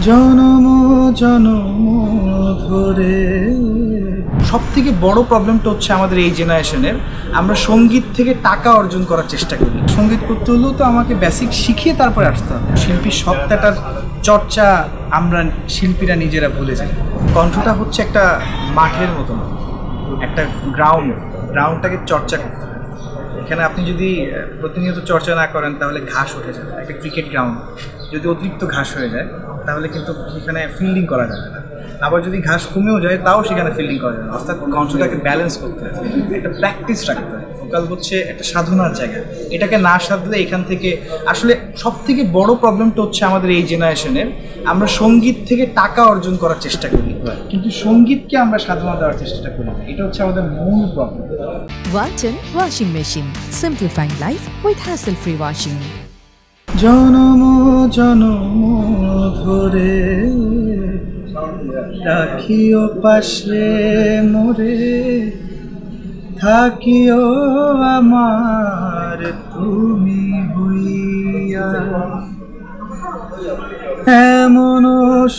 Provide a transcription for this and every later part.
জনম জনম ধরে সব থেকে বড় প্রবলেমটা হচ্ছে আমাদের এই জেনারেশনের, আমরা সঙ্গীত থেকে টাকা অর্জন করার চেষ্টা করি। সঙ্গীত করতে হলেও তো আমাকে বেসিক শিখিয়ে তারপরে আসতে হবে। শিল্পীর সত্তাটার চর্চা আমরা শিল্পীরা নিজেরা ভুলে যাই। কণ্ঠটা হচ্ছে একটা মাঠের মতন, একটা গ্রাউন্ডটাকে চর্চা করতে হবে। এখানে আপনি যদি প্রতিনিয়ত চর্চা না করেন তাহলে ঘাস উঠে যাবে। একটা ক্রিকেট গ্রাউন্ড যদি অতিরিক্ত ঘাস হয়ে যায় তাহলে কিন্তু সেখানে ফিল্ডিং করা যাবে না। আবার যদি ঘাস কমেও যায় তাও সেখানে ফিল্ডিং করা যাবে না। অর্থাৎ কণ্ঠটাকে ব্যালেন্স করতে হবে, একটা প্র্যাকটিস রাখতে হয়। ভোকাল হচ্ছে একটা সাধনার জায়গা, এটাকে না সাধলে এখান থেকে আসলে সব থেকে বড় প্রবলেমটা হচ্ছে আমাদের এই জেনারেশনের, আমরা সঙ্গীত থেকে টাকা অর্জন করার চেষ্টা করি কিন্তু সঙ্গীতকে আমরা সাধনা দেওয়ার চেষ্টা করি না। এটা হচ্ছে আমাদের মূল problem. Walton Washing Machine, simplifying life with hassle-free washing. জনম জনম ধরে রাখিও পাশে মোরে, থাকিও আমার তুমি হইয়া, এমন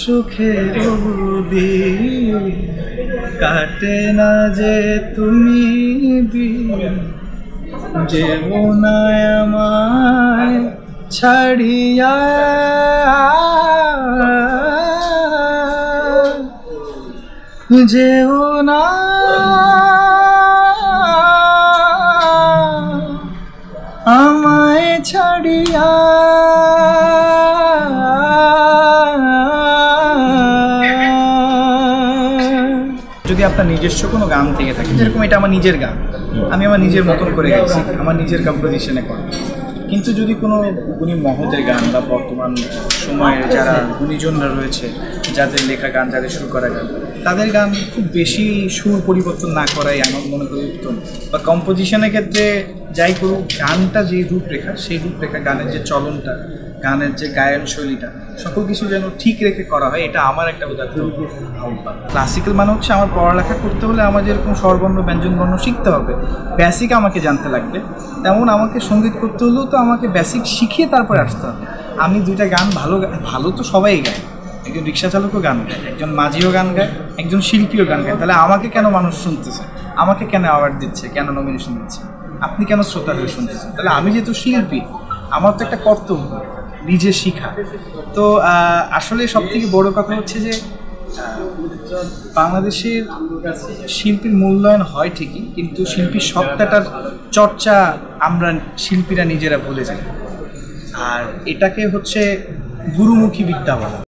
সুখের দিন কাটে না যে তুমি যেও না আমায় ছাড়িয়া, যেও না আমায় ছাড়িয়া। যদি আপনার নিজস্ব কোনো গান থেকে থাকে, যেরকম এটা আমার নিজের গান, আমি আমার নিজের মতন করে গাইছি, আমার নিজের কম্পোজিশনে করা। কিন্তু যদি কোনো গুণী মহতের গান বা বর্তমান সময়ে যারা গুণীজনরা রয়েছে, যাদের লেখা গান, যাদের সুর করা গান, তাদের গান খুব বেশি সুর পরিবর্তন না করাই আমার মনে করি উত্তম। বা কম্পোজিশনের ক্ষেত্রে যাই করুক, গানটা যে রূপরেখা, সেই রূপরেখা, গানের যে চলনটা, গানের যে গায়ন শৈলীটা, সকল কিছু যেন ঠিক রেখে করা হয়, এটা আমার একটা উদাত্ত আহ্বান। ক্লাসিক্যাল মানে হচ্ছে আমার পড়ালেখা করতে হলে আমার যেরকম স্বরবর্ণ ব্যঞ্জনবর্ণ শিখতে হবে, বেসিক আমাকে জানতে লাগবে, তেমন আমাকে সঙ্গীত করতে হলেও তো আমাকে বেসিক শিখিয়ে তারপরে আসতে হবে। আমি দুইটা গান ভালো তো সবাই গায়, একজন রিক্সা চালকও গান গায়, একজন মাঝিও গান গায়, একজন শিল্পীও গান গায়। তাহলে আমাকে কেন মানুষ শুনতেছে, আমাকে কেন অ্যাওয়ার্ড দিচ্ছে, কেন নমিনেশন দিচ্ছে, আপনি কেন শ্রোতা হয়ে শুনতেছেন? তাহলে আমি যেহেতু শিল্পী, আমার তো একটা কর্তব্য নিজে শিখা। তো আসলে সব থেকে বড় কথা হচ্ছে যে বাংলাদেশের শিল্পীর মূল্যায়ন হয় ঠিকই, কিন্তু শিল্পীর সত্তাটার চর্চা আমরা শিল্পীরা নিজেরা ভুলে যাই। আর এটাকে হচ্ছে গুরুমুখী বিদ্যা বলা।